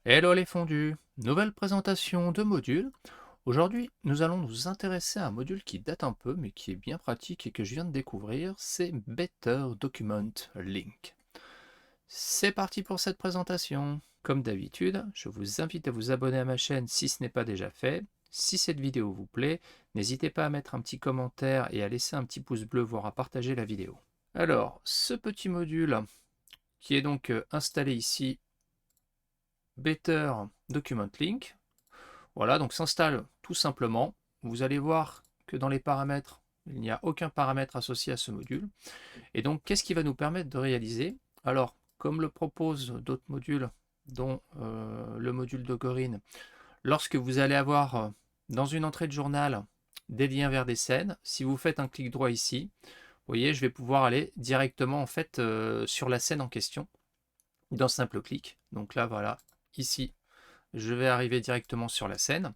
Hello les fondus, nouvelle présentation de module. Aujourd'hui, nous allons nous intéresser à un module qui date un peu, mais qui est bien pratique et que je viens de découvrir, c'est Better Document Link. C'est parti pour cette présentation. Comme d'habitude, je vous invite à vous abonner à ma chaîne si ce n'est pas déjà fait. Si cette vidéo vous plaît, n'hésitez pas à mettre un petit commentaire et à laisser un petit pouce bleu, voire à partager la vidéo. Alors, ce petit module qui est donc installé ici, Better Document Link. Voilà, donc s'installe tout simplement. Vous allez voir que dans les paramètres, il n'y a aucun paramètre associé à ce module. Et donc, qu'est-ce qui va nous permettre de réaliser? Alors, comme le proposent d'autres modules, dont le module de Gorin, lorsque vous allez avoir dans une entrée de journal des liens vers des scènes, si vous faites un clic droit ici, vous voyez, je vais pouvoir aller directement en fait sur la scène en question d'un simple clic. Donc là, voilà, ici, je vais arriver directement sur la scène,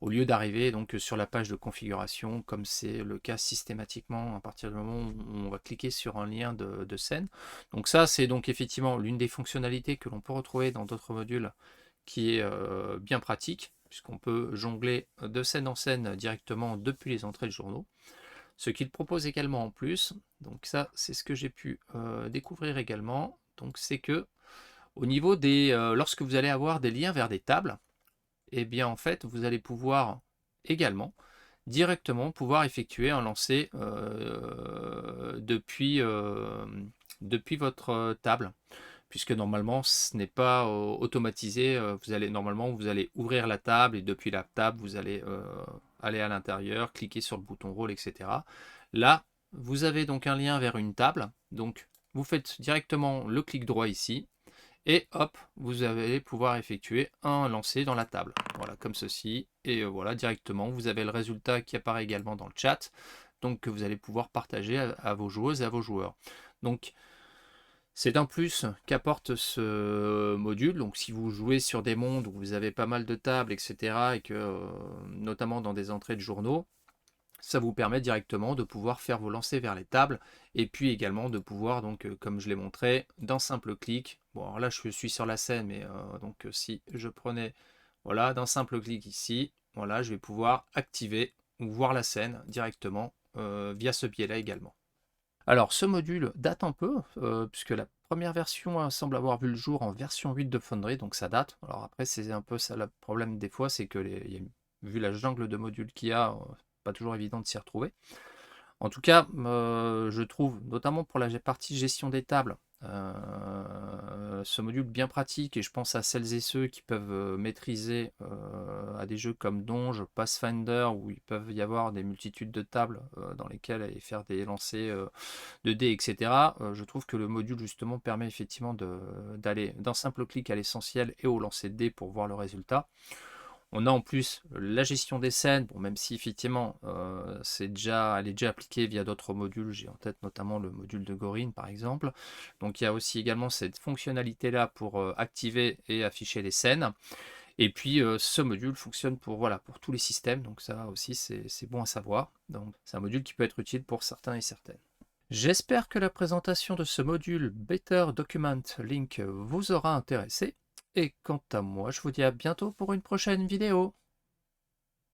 au lieu d'arriver donc sur la page de configuration, comme c'est le cas systématiquement à partir du moment où on va cliquer sur un lien de scène. Donc ça, c'est donc effectivement l'une des fonctionnalités que l'on peut retrouver dans d'autres modules, qui est bien pratique, puisqu'on peut jongler de scène en scène directement depuis les entrées de journaux. Ce qu'il propose également en plus, donc ça c'est ce que j'ai pu découvrir également, donc c'est que au niveau des, lorsque vous allez avoir des liens vers des tables, et bien en fait vous allez pouvoir également directement pouvoir effectuer un lancer depuis votre table, puisque normalement ce n'est pas automatisé. Normalement vous allez ouvrir la table et depuis la table vous allez aller à l'intérieur, cliquer sur le bouton rôle, etc. Là vous avez donc un lien vers une table, donc vous faites directement le clic droit ici et hop, vous allez pouvoir effectuer un lancer dans la table. Voilà, comme ceci. Et voilà, directement, vous avez le résultat qui apparaît également dans le chat. Donc, que vous allez pouvoir partager à vos joueuses et à vos joueurs. Donc, c'est un plus qu'apporte ce module. Donc, si vous jouez sur des mondes où vous avez pas mal de tables, etc., et que, notamment dans des entrées de journaux, ça vous permet directement de pouvoir faire vos lancers vers les tables et puis également de pouvoir, donc comme je l'ai montré, d'un simple clic, bon alors là je suis sur la scène, mais donc si je prenais, voilà, d'un simple clic ici, voilà, je vais pouvoir activer ou voir la scène directement via ce biais-là également. Alors ce module date un peu, puisque la première version semble avoir vu le jour en version 8 de Foundry, donc ça date. Alors après c'est un peu ça le problème des fois, c'est que vu la jungle de modules qu'il y a, pas toujours évident de s'y retrouver. En tout cas, je trouve, notamment pour la partie gestion des tables, ce module bien pratique, et je pense à celles et ceux qui peuvent maîtriser à des jeux comme Donge, Pathfinder, où il peuvent y avoir des multitudes de tables dans lesquelles aller faire des lancers de dés, etc. Je trouve que le module justement permet effectivement d'aller d'un simple clic à l'essentiel et au lancer de dés pour voir le résultat. On a en plus la gestion des scènes, bon, même si effectivement elle est déjà appliquée via d'autres modules, j'ai en tête notamment le module de Gorin par exemple. Donc il y a aussi également cette fonctionnalité là pour activer et afficher les scènes. Et puis ce module fonctionne pour, voilà, pour tous les systèmes, donc ça aussi c'est bon à savoir. Donc c'est un module qui peut être utile pour certains et certaines. J'espère que la présentation de ce module Better Document Link vous aura intéressé. Et quant à moi, je vous dis à bientôt pour une prochaine vidéo.